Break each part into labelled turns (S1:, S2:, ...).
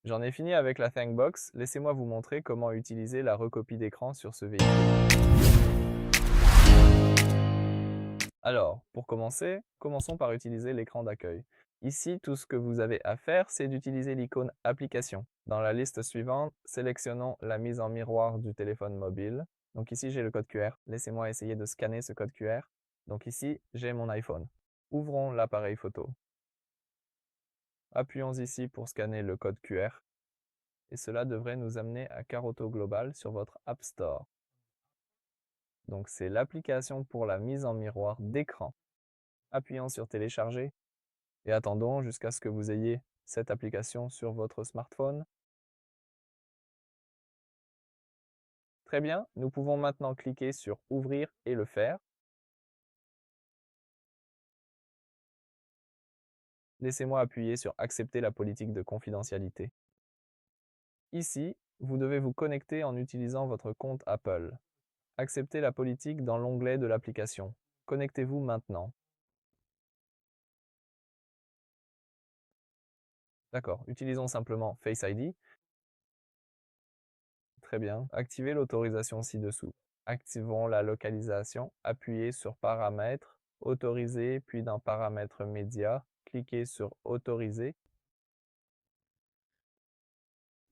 S1: J'en ai fini avec la Thankbox, laissez-moi vous montrer comment utiliser la recopie d'écran sur ce véhicule. Alors, pour commencer, commençons par utiliser l'écran d'accueil. Ici, tout ce que vous avez à faire, c'est d'utiliser l'icône Application. Dans la liste suivante, sélectionnons la mise en miroir du téléphone mobile. Donc ici, j'ai le code QR. Laissez-moi essayer de scanner ce code QR. Donc ici, j'ai mon iPhone. Ouvrons l'appareil photo. Appuyons ici pour scanner le code QR. Et cela devrait nous amener à Caroto Global sur votre App Store. Donc c'est l'application pour la mise en miroir d'écran. Appuyons sur Télécharger et attendons jusqu'à ce que vous ayez cette application sur votre smartphone. Très bien, nous pouvons maintenant cliquer sur Ouvrir et le faire. Laissez-moi appuyer sur Accepter la politique de confidentialité. Ici, vous devez vous connecter en utilisant votre compte Apple. Acceptez la politique dans l'onglet de l'application. Connectez-vous maintenant. D'accord, utilisons simplement Face ID. Très bien, activez l'autorisation ci-dessous. Activons la localisation, appuyez sur Paramètres, Autoriser, puis dans Paramètres médias, cliquez sur Autoriser.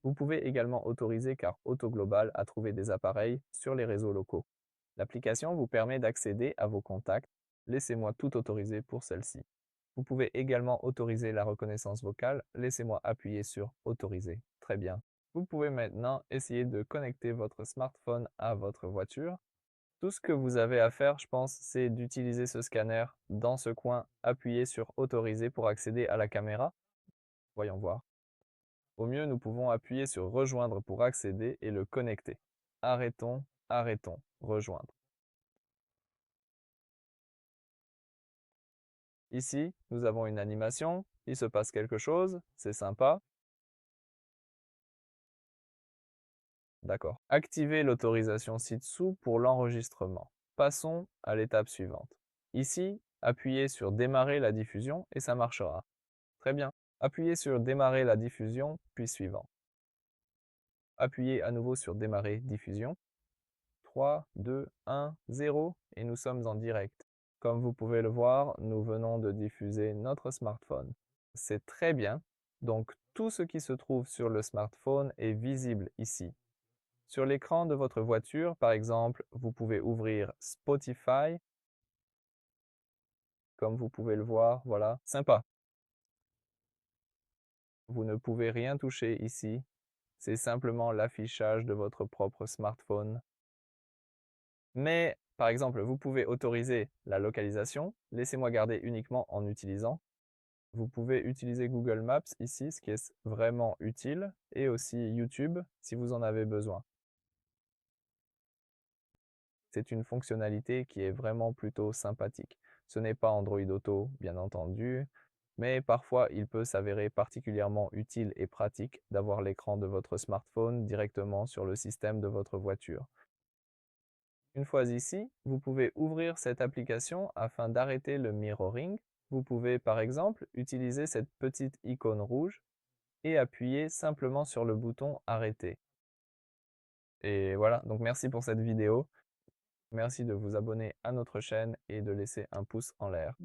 S1: Vous pouvez également autoriser car AutoGlobal a trouvé des appareils sur les réseaux locaux. L'application vous permet d'accéder à vos contacts. Laissez-moi tout autoriser pour celle-ci. Vous pouvez également autoriser la reconnaissance vocale. Laissez-moi appuyer sur Autoriser. Très bien. Vous pouvez maintenant essayer de connecter votre smartphone à votre voiture. Tout ce que vous avez à faire, je pense, c'est d'utiliser ce scanner dans ce coin. Appuyez sur Autoriser pour accéder à la caméra. Voyons voir. Au mieux, nous pouvons appuyer sur Rejoindre pour accéder et le connecter. Arrêtons, arrêtons, rejoindre. Ici, nous avons une animation, il se passe quelque chose, c'est sympa. D'accord. Activez l'autorisation ci-dessous pour l'enregistrement. Passons à l'étape suivante. Ici, appuyez sur Démarrer la diffusion et ça marchera. Très bien. Appuyez sur Démarrer la diffusion, puis suivant. Appuyez à nouveau sur Démarrer diffusion. 3, 2, 1, 0 et nous sommes en direct. Comme vous pouvez le voir, nous venons de diffuser notre smartphone. C'est très bien. Donc tout ce qui se trouve sur le smartphone est visible ici. Sur l'écran de votre voiture, par exemple, vous pouvez ouvrir Spotify. Comme vous pouvez le voir, voilà, sympa. Vous ne pouvez rien toucher ici. C'est simplement l'affichage de votre propre smartphone. Mais, par exemple, vous pouvez autoriser la localisation. Laissez-moi garder uniquement en utilisant. Vous pouvez utiliser Google Maps ici, ce qui est vraiment utile, et aussi YouTube si vous en avez besoin. C'est une fonctionnalité qui est vraiment plutôt sympathique. Ce n'est pas Android Auto, bien entendu, mais parfois il peut s'avérer particulièrement utile et pratique d'avoir l'écran de votre smartphone directement sur le système de votre voiture. Une fois ici, vous pouvez ouvrir cette application afin d'arrêter le mirroring. Vous pouvez par exemple utiliser cette petite icône rouge et appuyer simplement sur le bouton Arrêter. Et voilà, donc merci pour cette vidéo. Merci de vous abonner à notre chaîne et de laisser un pouce en l'air.